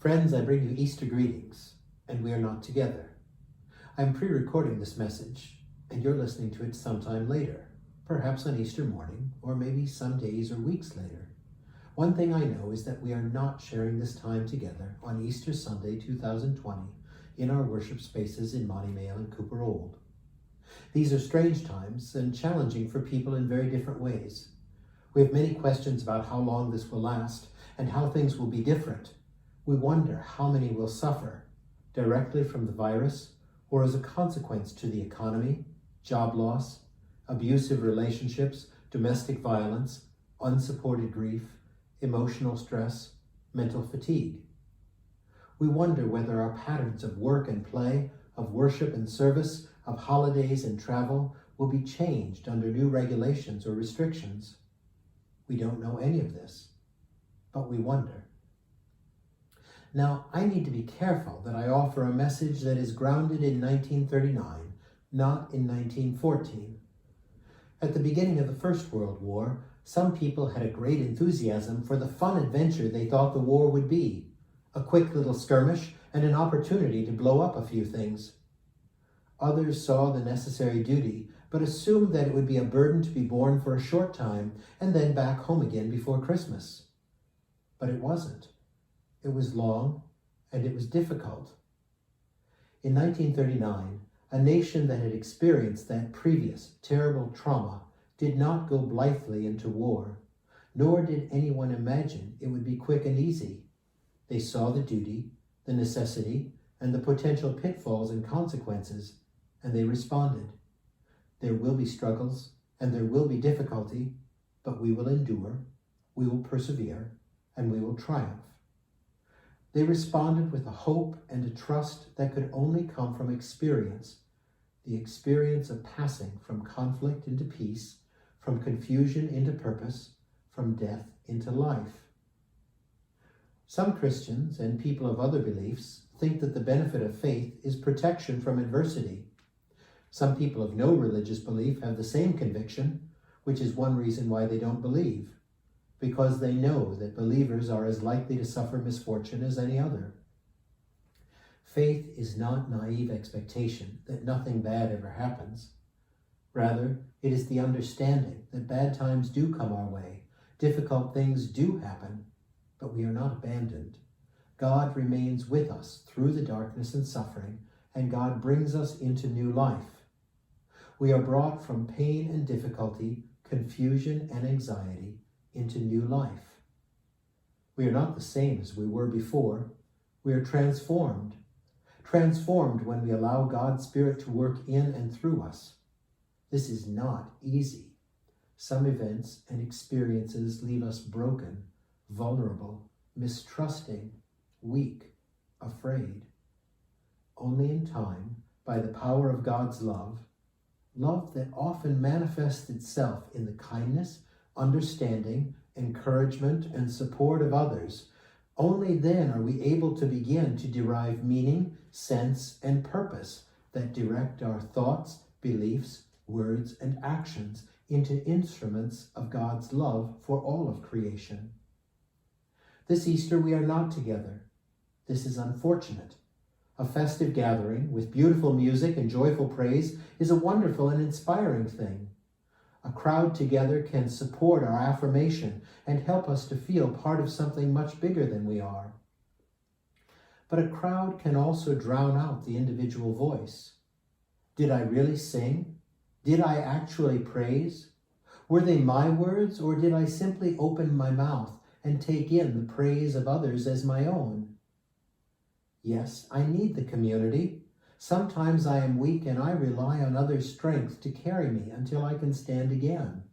Friends, I bring you Easter greetings, and we are not together. I'm pre-recording this message, and you're listening to it sometime later, perhaps on Easter morning, or maybe some days or weeks later. One thing I know is that we are not sharing this time together on Easter Sunday 2020 in our worship spaces in Monimail and Cupar Old. These are strange times and challenging for people in very different ways. We have many questions about how long this will last and how things will be different. We wonder how many will suffer directly from the virus or as a consequence to the economy, job loss, abusive relationships, domestic violence, unsupported grief, emotional stress, mental fatigue. We wonder whether our patterns of work and play, of worship and service, of holidays and travel will be changed under new regulations or restrictions. We don't know any of this, but we wonder. Now, I need to be careful that I offer a message that is grounded in 1939, not in 1914. At the beginning of the First World War, some people had a great enthusiasm for the fun adventure they thought the war would be, a quick little skirmish and an opportunity to blow up a few things. Others saw the necessary duty, but assumed that it would be a burden to be borne for a short time and then back home again before Christmas. But it wasn't. It was long, and it was difficult. In 1939, a nation that had experienced that previous terrible trauma did not go blithely into war, nor did anyone imagine it would be quick and easy. They saw the duty, the necessity, and the potential pitfalls and consequences, and they responded. There will be struggles, and there will be difficulty, but we will endure, we will persevere, and we will triumph. They responded with a hope and a trust that could only come from experience, the experience of passing from conflict into peace, from confusion into purpose, from death into life. Some Christians and people of other beliefs think that the benefit of faith is protection from adversity. Some people of no religious belief have the same conviction, which is one reason why they don't believe, because they know that believers are as likely to suffer misfortune as any other. Faith is not naive expectation that nothing bad ever happens. Rather, it is the understanding that bad times do come our way, difficult things do happen, but we are not abandoned. God remains with us through the darkness and suffering, and God brings us into new life. We are brought from pain and difficulty, confusion and anxiety, into new life. We are not the same as we were before. We are transformed when we allow God's Spirit to work in and through us. This is not easy. Some events and experiences leave us broken, vulnerable, mistrusting, weak, afraid. Only in time, by the power of God's love that often manifests itself in the kindness, understanding, encouragement, and support of others, only then are we able to begin to derive meaning, sense, and purpose that direct our thoughts, beliefs, words, and actions into instruments of God's love for all of creation. This Easter we are not together. This is unfortunate. A festive gathering with beautiful music and joyful praise is a wonderful and inspiring thing. A crowd together can support our affirmation and help us to feel part of something much bigger than we are. But a crowd can also drown out the individual voice. Did I really sing? Did I actually praise? Were they my words, or did I simply open my mouth and take in the praise of others as my own? Yes, I need the community. Sometimes I am weak and I rely on others' strength to carry me until I can stand again.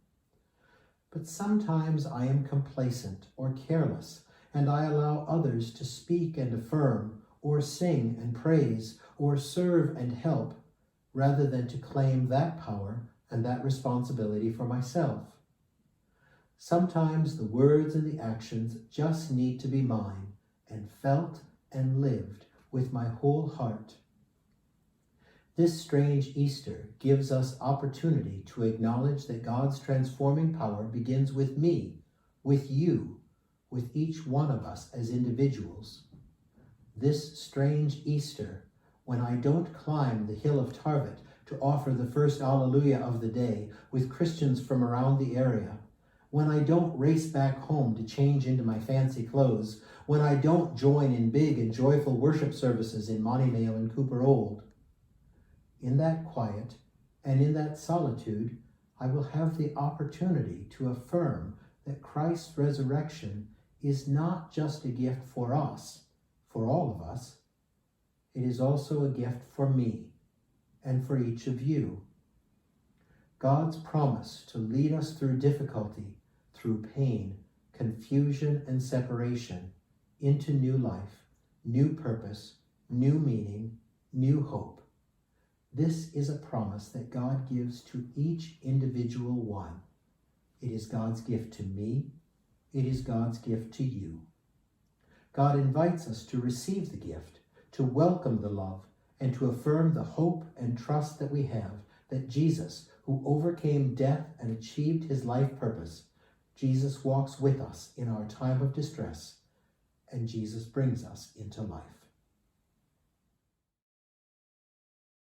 But sometimes I am complacent or careless, and I allow others to speak and affirm, or sing and praise, or serve and help, rather than to claim that power and that responsibility for myself. Sometimes the words and the actions just need to be mine, and felt and lived with my whole heart. This strange Easter gives us opportunity to acknowledge that God's transforming power begins with me, with you, with each one of us as individuals. this strange Easter, when I don't climb the hill of Tarvet to offer the first Alleluia of the day with Christians from around the area, when I don't race back home to change into my fancy clothes, when I don't join in big and joyful worship services in Monimail and Cupar Old, in that quiet and in that solitude, I will have the opportunity to affirm that Christ's resurrection is not just a gift for us, for all of us. It is also a gift for me and for each of you. God's promise to lead us through difficulty, through pain, confusion, and separation into new life, new purpose, new meaning, new hope. This is a promise that God gives to each individual one. It is God's gift to me. It is God's gift to you. God invites us to receive the gift, to welcome the love, and to affirm the hope and trust that we have that Jesus, who overcame death and achieved his life purpose, Jesus walks with us in our time of distress, and Jesus brings us into life.